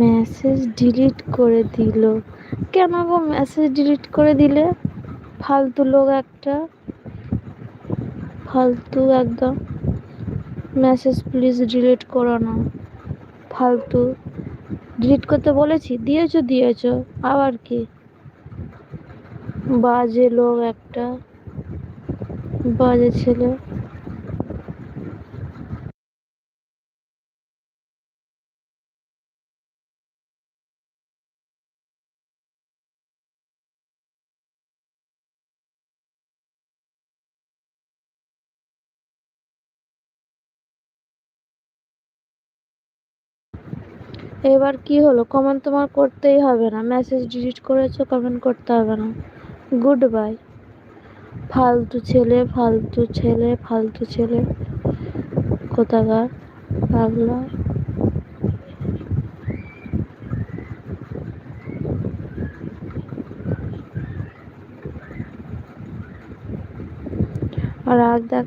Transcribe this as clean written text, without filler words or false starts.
Message delete করে দিল কেন গো? মেসেজ ডিলিট করে দিলে? ফালতু লোক একটা, ফালতু একদম। মেসেজ প্লিজ ডিলিট করো না, ফালতু। ডিলিট করতে বলেছি, দিয়েছো দিয়েছো, আবার কি? বাজে লোক একটা, বাজে ছেলে। এবার কি হলো? কমেন্ট তোমার করতেই হবে না, মেসেজ ডিলিট করেছো, কমেন্ট করতে হবে না। Good bye. ফালতু ছেলে, ফালতু ছেলে, ফালতু ছেলে কোথাকার, পাগলা। আর রাগ দেখা